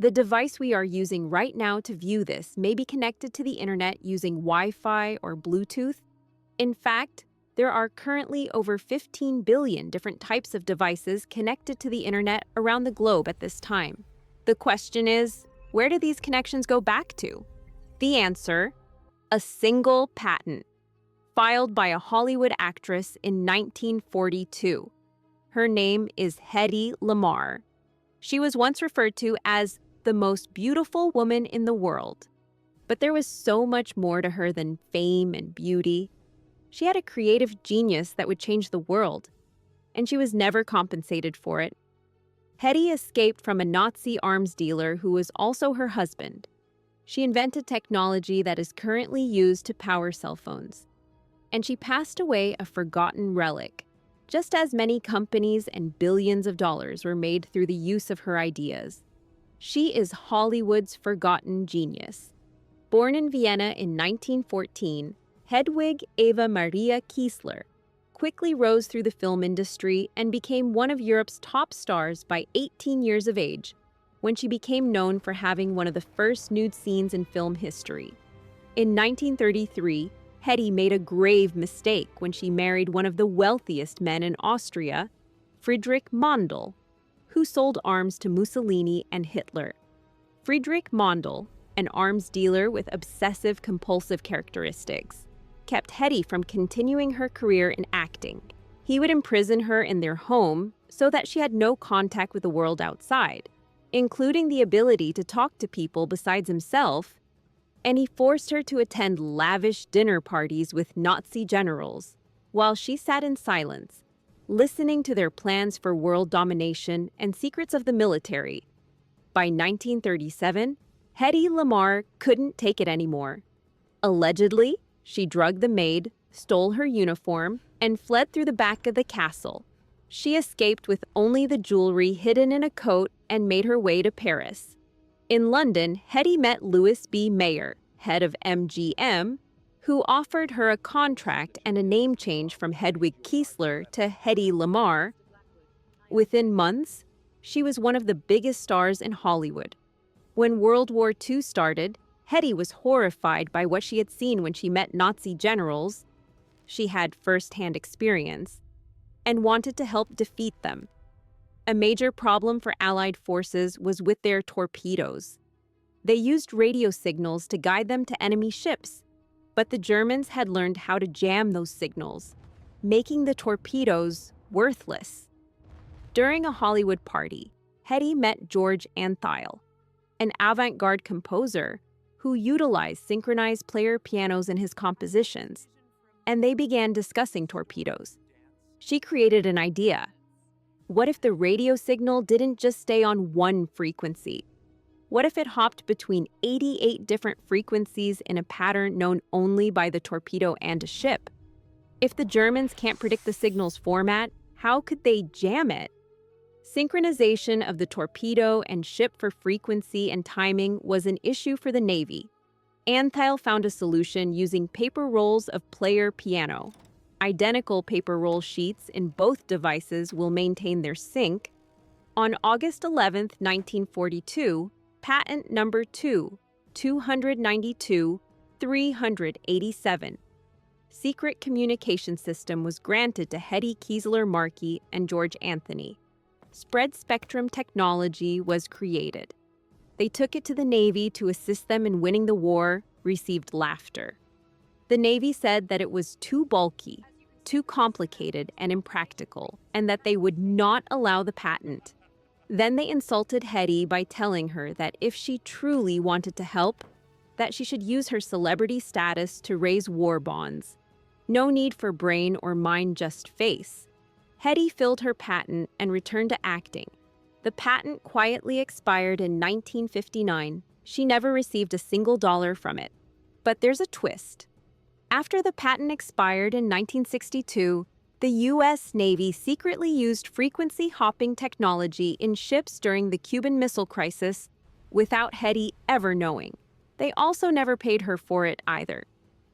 The device we are using right now to view this may be connected to the internet using Wi-Fi or Bluetooth. In fact, there are currently over 15 billion different types of devices connected to the internet around the globe at this time. The question is, where do these connections go back to? The answer: a single patent, filed by a Hollywood actress in 1942. Her name is Hedy Lamarr. She was once referred to as the most beautiful woman in the world. But there was so much more to her than fame and beauty. She had a creative genius that would change the world, and she was never compensated for it. Hedy escaped from a Nazi arms dealer who was also her husband. She invented technology that is currently used to power cell phones. And she passed away a forgotten relic, just as many companies and billions of dollars were made through the use of her ideas. She is Hollywood's forgotten genius. Born in Vienna in 1914, Hedwig Eva Maria Kiesler quickly rose through the film industry and became one of Europe's top stars by 18 years of age, when she became known for having one of the first nude scenes in film history. In 1933, Hedy made a grave mistake when she married one of the wealthiest men in Austria, Friedrich Mondl, who sold arms to Mussolini and Hitler. Friedrich Mondl, an arms dealer with obsessive-compulsive characteristics, kept Hedy from continuing her career in acting. He would imprison her in their home so that she had no contact with the world outside, including the ability to talk to people besides himself, and he forced her to attend lavish dinner parties with Nazi generals, while she sat in silence, listening to their plans for world domination and secrets of the military. By 1937, Hedy Lamarr couldn't take it anymore. Allegedly, she drugged the maid, stole her uniform, and fled through the back of the castle. She escaped with only the jewelry hidden in a coat and made her way to Paris. In London, Hedy met Louis B. Mayer, head of MGM, who offered her a contract and a name change from Hedwig Kiesler to Hedy Lamarr. Within months, she was one of the biggest stars in Hollywood. When World War II started, Hedy was horrified by what she had seen when she met Nazi generals. She had first-hand experience and wanted to help defeat them. A major problem for Allied forces was with their torpedoes. They used radio signals to guide them to enemy ships, but the Germans had learned how to jam those signals, making the torpedoes worthless. During a Hollywood party, Hedy met George Antheil, an avant-garde composer who utilized synchronized player pianos in his compositions, and they began discussing torpedoes. She created an idea. What if the radio signal didn't just stay on one frequency? What if it hopped between 88 different frequencies in a pattern known only by the torpedo and a ship? If the Germans can't predict the signal's format, how could they jam it? Synchronization of the torpedo and ship for frequency and timing was an issue for the Navy. Antheil found a solution using paper rolls of player piano. Identical paper roll sheets in both devices will maintain their sync. On August 11, 1942, patent number 292-387, secret communication system was granted to Hedy Kiesler Markey and George Anthony. Spread spectrum technology was created. They took it to the Navy to assist them in winning the war, received laughter. The Navy said that it was too bulky, too complicated and impractical, and that they would not allow the patent. Then they insulted Hedy by telling her that if she truly wanted to help, that she should use her celebrity status to raise war bonds. No need for brain or mind, just face. Hedy filled her patent and returned to acting. The patent quietly expired in 1959. She never received a single dollar from it. But there's a twist. After the patent expired in 1962, the U.S. Navy secretly used frequency hopping technology in ships during the Cuban Missile Crisis without Hedy ever knowing. They also never paid her for it either.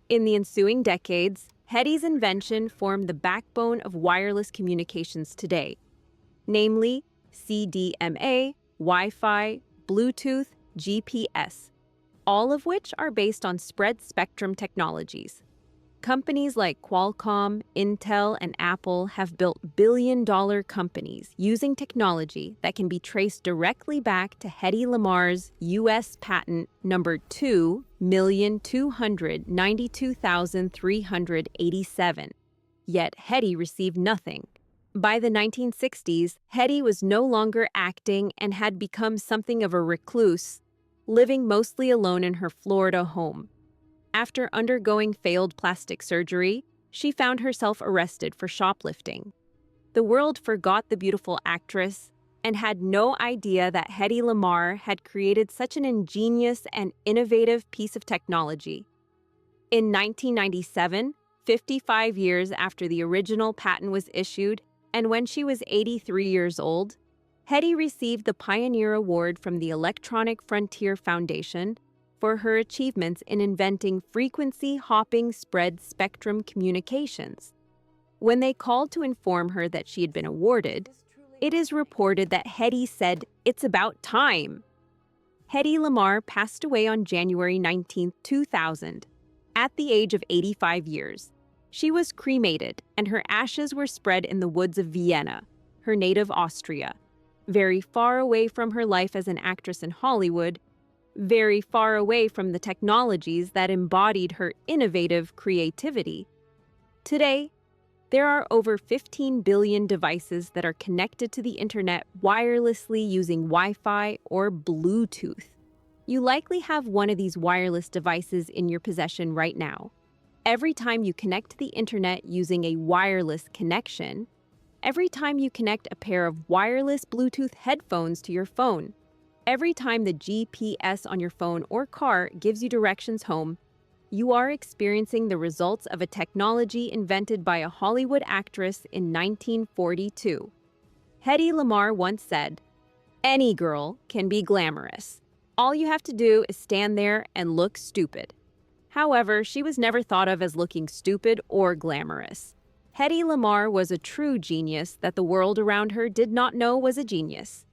In the ensuing decades, Hedy's invention formed the backbone of wireless communications today, namely CDMA, Wi-Fi, Bluetooth, GPS, all of which are based on spread spectrum technologies. Companies like Qualcomm, Intel, and Apple have built billion-dollar companies using technology that can be traced directly back to Hedy Lamarr's U.S. patent number 2,292,387. Yet Hedy received nothing. By the 1960s, Hedy was no longer acting and had become something of a recluse, living mostly alone in her Florida home. After undergoing failed plastic surgery, she found herself arrested for shoplifting. The world forgot the beautiful actress and had no idea that Hedy Lamarr had created such an ingenious and innovative piece of technology. In 1997, 55 years after the original patent was issued, and when she was 83 years old, Hedy received the Pioneer Award from the Electronic Frontier Foundation for her achievements in inventing frequency-hopping spread spectrum communications. When they called to inform her that she had been awarded, it is reported that Hedy said, "It's about time." Hedy Lamarr passed away on January 19, 2000, at the age of 85 years. She was cremated, and her ashes were spread in the woods of Vienna, her native Austria, very far away from her life as an actress in Hollywood, very far away from the technologies that embodied her innovative creativity. Today, there are over 15 billion devices that are connected to the internet wirelessly using Wi-Fi or Bluetooth. You likely have one of these wireless devices in your possession right now. Every time you connect to the internet using a wireless connection, every time you connect a pair of wireless Bluetooth headphones to your phone, every time the GPS on your phone or car gives you directions home, you are experiencing the results of a technology invented by a Hollywood actress in 1942. Hedy Lamarr once said, "Any girl can be glamorous. All you have to do is stand there and look stupid." However, she was never thought of as looking stupid or glamorous. Hedy Lamarr was a true genius that the world around her did not know was a genius.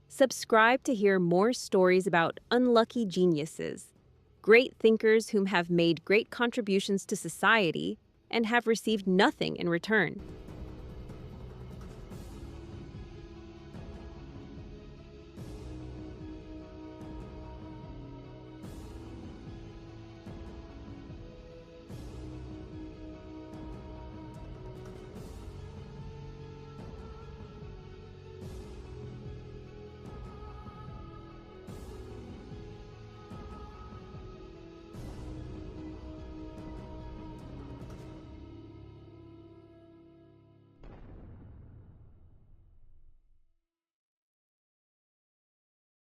Subscribe to hear more stories about unlucky geniuses, great thinkers whom have made great contributions to society and have received nothing in return.